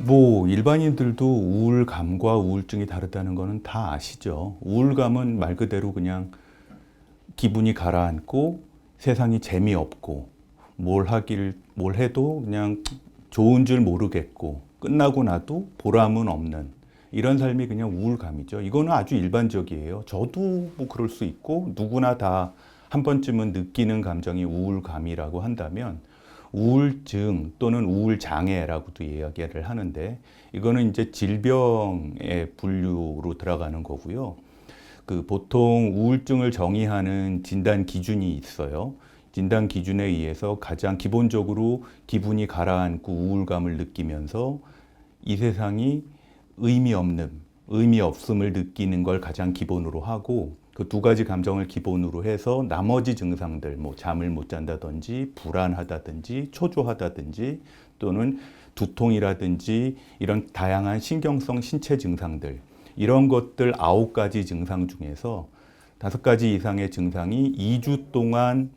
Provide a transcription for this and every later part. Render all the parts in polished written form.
뭐 일반인들도 우울감과 우울증이 다르다는 거는 다 아시죠. 우울감은 말 그대로 그냥 기분이 가라앉고 세상이 재미없고 뭘 해도 그냥 좋은 줄 모르겠고 끝나고 나도 보람은 없는 이런 삶이 그냥 우울감이죠. 이거는 아주 일반적이에요. 저도 뭐 그럴 수 있고 누구나 다 한 번쯤은 느끼는 감정이 우울감이라고 한다면 우울증 또는 우울장애라고도 이야기를 하는데 이거는 이제 질병의 분류로 들어가는 거고요. 그 보통 우울증을 정의하는 진단 기준이 있어요. 진단 기준에 의해서 가장 기본적으로 기분이 가라앉고 우울감을 느끼면서 이 세상이 의미 없음을 느끼는 걸 가장 기본으로 하고 그 두 가지 감정을 기본으로 해서 나머지 증상들, 뭐 잠을 못 잔다든지 불안하다든지 초조하다든지 또는 두통이라든지 이런 다양한 신경성 신체 증상들 이런 것들 9가지 증상 중에서 5가지 이상의 증상이 2주 동안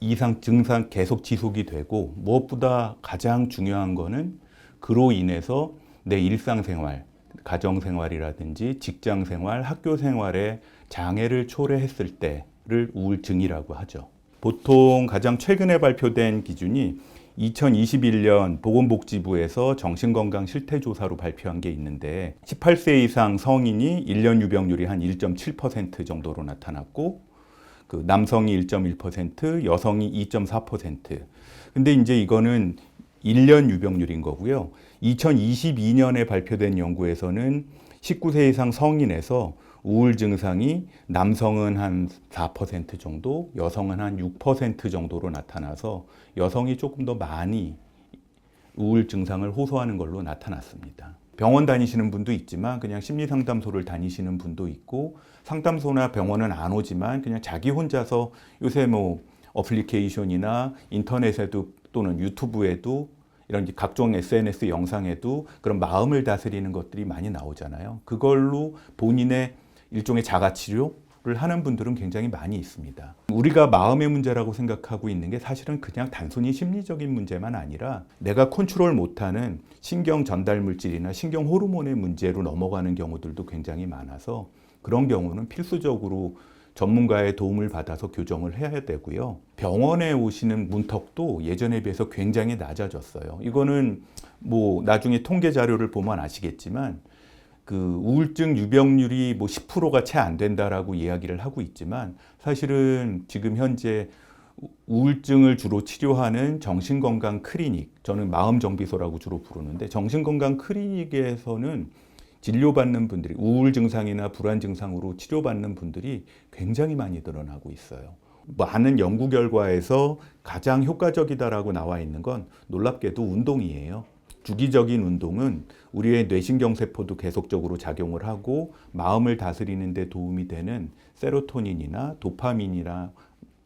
이상 증상 계속 지속이 되고 무엇보다 가장 중요한 거는 그로 인해서 내 일상생활, 가정생활이라든지 직장생활, 학교생활에 장애를 초래했을 때를 우울증이라고 하죠. 보통 가장 최근에 발표된 기준이 2021년 보건복지부에서 정신건강 실태조사로 발표한 게 있는데 18세 이상 성인이 1년 유병률이 한 1.7% 정도로 나타났고 그 남성이 1.1%, 여성이 2.4%. 근데 이제 이거는 1년 유병률인 거고요. 2022년에 발표된 연구에서는 19세 이상 성인에서 우울 증상이 남성은 한 4% 정도, 여성은 한 6% 정도로 나타나서 여성이 조금 더 많이 우울 증상을 호소하는 걸로 나타났습니다. 병원 다니시는 분도 있지만 그냥 심리상담소를 다니시는 분도 있고 상담소나 병원은 안 오지만 그냥 자기 혼자서 요새 뭐 어플리케이션이나 인터넷에도 또는 유튜브에도 이런 각종 SNS 영상에도 그런 마음을 다스리는 것들이 많이 나오잖아요. 그걸로 본인의 일종의 자가치료를 하는 분들은 굉장히 많이 있습니다. 우리가 마음의 문제라고 생각하고 있는 게 사실은 그냥 단순히 심리적인 문제만 아니라 내가 컨트롤 못하는 신경 전달 물질이나 신경 호르몬의 문제로 넘어가는 경우들도 굉장히 많아서 그런 경우는 필수적으로 전문가의 도움을 받아서 교정을 해야 되고요. 병원에 오시는 문턱도 예전에 비해서 굉장히 낮아졌어요. 이거는 뭐 나중에 통계 자료를 보면 아시겠지만 그 우울증 유병률이 뭐 10%가 채 안 된다라고 이야기를 하고 있지만 사실은 지금 현재 우울증을 주로 치료하는 정신건강 클리닉, 저는 마음정비소라고 주로 부르는데 정신건강 클리닉에서는 진료받는 분들이 우울 증상이나 불안 증상으로 치료받는 분들이 굉장히 많이 늘어나고 있어요. 많은 연구 결과에서 가장 효과적이다라고 나와 있는 건 놀랍게도 운동이에요. 주기적인 운동은 우리의 뇌신경세포도 계속적으로 작용을 하고 마음을 다스리는 데 도움이 되는 세로토닌이나 도파민이나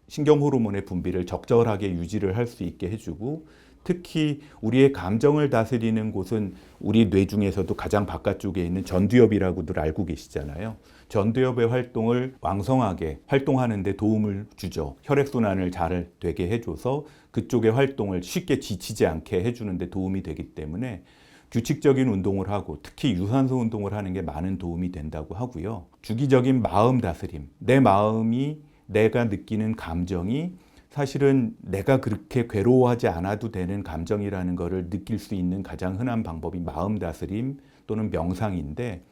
신경호르몬의 분비를 적절하게 유지를 할 수 있게 해주고 특히 우리의 감정을 다스리는 곳은 우리 뇌 중에서도 가장 바깥쪽에 있는 전두엽이라고들 알고 계시잖아요. 전두엽의 활동을 왕성하게 활동하는 데 도움을 주죠. 혈액순환을 잘 되게 해줘서 그쪽의 활동을 쉽게 지치지 않게 해주는 데 도움이 되기 때문에 규칙적인 운동을 하고 특히 유산소 운동을 하는 게 많은 도움이 된다고 하고요. 주기적인 마음 다스림, 내 마음이 내가 느끼는 감정이 사실은 내가 그렇게 괴로워하지 않아도 되는 감정이라는 것을 느낄 수 있는 가장 흔한 방법이 마음 다스림 또는 명상인데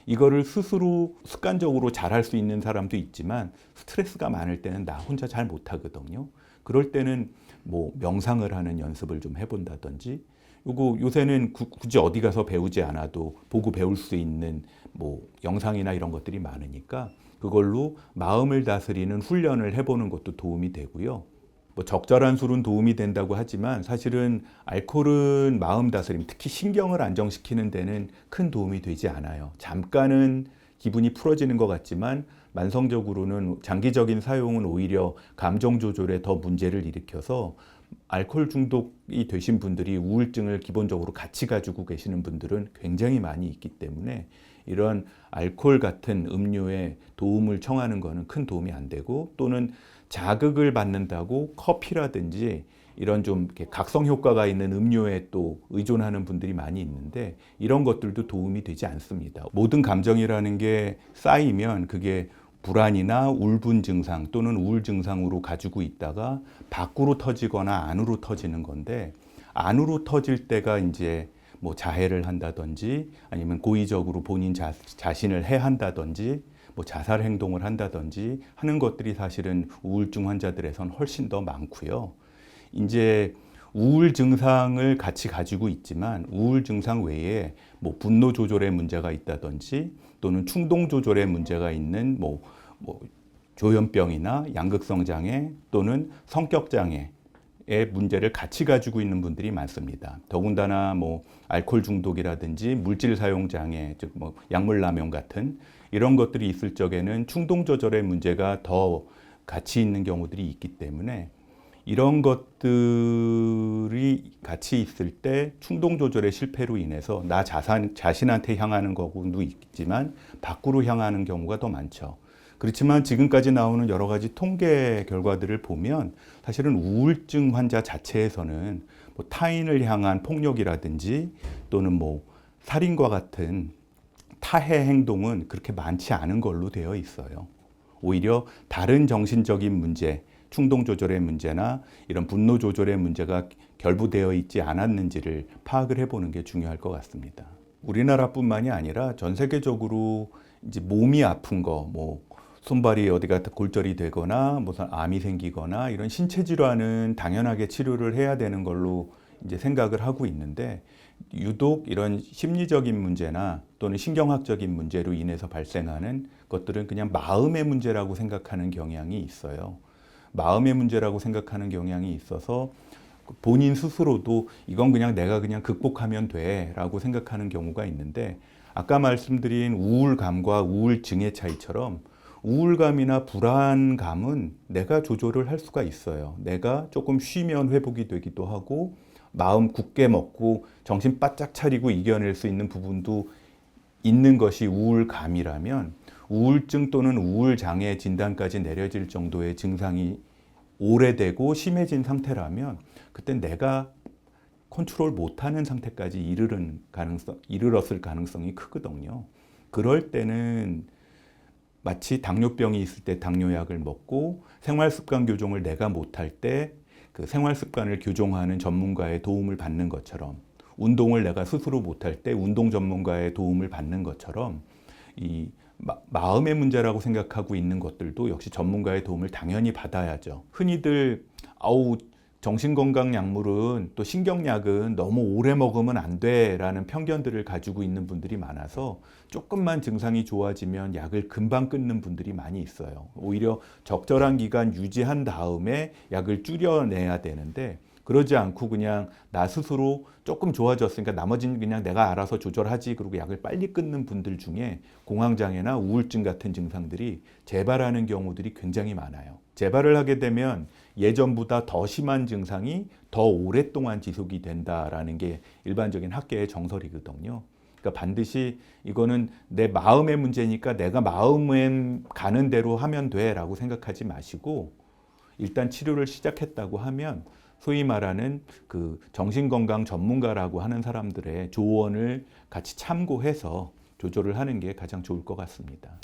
이거를 스스로 습관적으로 잘할 수 있는 사람도 있지만 스트레스가 많을 때는 나 혼자 잘 못하거든요. 그럴 때는 뭐 명상을 하는 연습을 좀 해본다든지 요거 요새는 굳이 어디 가서 배우지 않아도 보고 배울 수 있는 뭐 영상이나 이런 것들이 많으니까 그걸로 마음을 다스리는 훈련을 해보는 것도 도움이 되고요. 뭐 적절한 술은 도움이 된다고 하지만 사실은 알코올은 마음 다스림, 특히 신경을 안정시키는 데는 큰 도움이 되지 않아요. 잠깐은 기분이 풀어지는 것 같지만 만성적으로는 장기적인 사용은 오히려 감정 조절에 더 문제를 일으켜서 알코올 중독이 되신 분들이 우울증을 기본적으로 같이 가지고 계시는 분들은 굉장히 많이 있기 때문에 이런 알코올 같은 음료에 도움을 청하는 것은 큰 도움이 안 되고 또는 자극을 받는다고 커피라든지 이런 좀 이렇게 각성 효과가 있는 음료에 또 의존하는 분들이 많이 있는데 이런 것들도 도움이 되지 않습니다. 모든 감정이라는 게 쌓이면 그게 불안이나 울분 증상 또는 우울 증상으로 가지고 있다가 밖으로 터지거나 안으로 터지는 건데 안으로 터질 때가 이제 뭐 자해를 한다든지 아니면 고의적으로 본인 자신을 해한다든지 뭐 자살 행동을 한다든지 하는 것들이 사실은 우울증 환자들에선 훨씬 더 많고요. 이제 우울 증상을 같이 가지고 있지만 우울 증상 외에 뭐 분노 조절에 문제가 있다든지 또는 충동 조절에 문제가 있는 뭐 조현병이나 양극성 장애 또는 성격 장애의 문제를 같이 가지고 있는 분들이 많습니다. 더군다나 뭐 알코올 중독이라든지 물질 사용 장애, 즉 뭐 약물 남용 같은 이런 것들이 있을 적에는 충동 조절의 문제가 더 같이 있는 경우들이 있기 때문에 이런 것들이 같이 있을 때 충동 조절의 실패로 인해서 나 자신한테 향하는 거도 있지만 밖으로 향하는 경우가 더 많죠. 그렇지만 지금까지 나오는 여러 가지 통계 결과들을 보면 사실은 우울증 환자 자체에서는 뭐 타인을 향한 폭력이라든지 또는 뭐 살인과 같은 타해 행동은 그렇게 많지 않은 걸로 되어 있어요. 오히려 다른 정신적인 문제, 충동 조절의 문제나 이런 분노 조절의 문제가 결부되어 있지 않았는지를 파악을 해보는 게 중요할 것 같습니다. 우리나라뿐만이 아니라 전 세계적으로 이제 몸이 아픈 거, 뭐 손발이 어디가 골절이 되거나 무슨 암이 생기거나 이런 신체 질환은 당연하게 치료를 해야 되는 걸로 이제 생각을 하고 있는데 유독 이런 심리적인 문제나 또는 신경학적인 문제로 인해서 발생하는 것들은 그냥 마음의 문제라고 생각하는 경향이 있어요. 마음의 문제라고 생각하는 경향이 있어서 본인 스스로도 이건 그냥 내가 그냥 극복하면 돼 라고 생각하는 경우가 있는데 아까 말씀드린 우울감과 우울증의 차이처럼 우울감이나 불안감은 내가 조절을 할 수가 있어요. 내가 조금 쉬면 회복이 되기도 하고 마음 굳게 먹고 정신 바짝 차리고 이겨낼 수 있는 부분도 있는 것이 우울감이라면 우울증 또는 우울장애 진단까지 내려질 정도의 증상이 오래되고 심해진 상태라면 그때 내가 컨트롤 못하는 상태까지 이르렀을 가능성이 크거든요. 그럴 때는 마치 당뇨병이 있을 때 당뇨약을 먹고 생활습관 교정을 내가 못할 때 그 생활습관을 교정하는 전문가의 도움을 받는 것처럼 운동을 내가 스스로 못할 때 운동 전문가의 도움을 받는 것처럼 이 마음의 문제라고 생각하고 있는 것들도 역시 전문가의 도움을 당연히 받아야죠. 흔히들 정신건강 약물은 또 신경약은 너무 오래 먹으면 안 돼라는 편견들을 가지고 있는 분들이 많아서 조금만 증상이 좋아지면 약을 금방 끊는 분들이 많이 있어요. 오히려 적절한 기간 유지한 다음에 약을 줄여내야 되는데 그러지 않고 그냥 나 스스로 조금 좋아졌으니까 나머지는 그냥 내가 알아서 조절하지 그러고 약을 빨리 끊는 분들 중에 공황장애나 우울증 같은 증상들이 재발하는 경우들이 굉장히 많아요. 재발을 하게 되면 예전보다 더 심한 증상이 더 오랫동안 지속이 된다라는 게 일반적인 학계의 정설이거든요. 그러니까 반드시 이거는 내 마음의 문제니까 내가 마음에 가는 대로 하면 돼라고 생각하지 마시고 일단 치료를 시작했다고 하면 소위 말하는 그 정신건강 전문가라고 하는 사람들의 조언을 같이 참고해서 조절을 하는 게 가장 좋을 것 같습니다.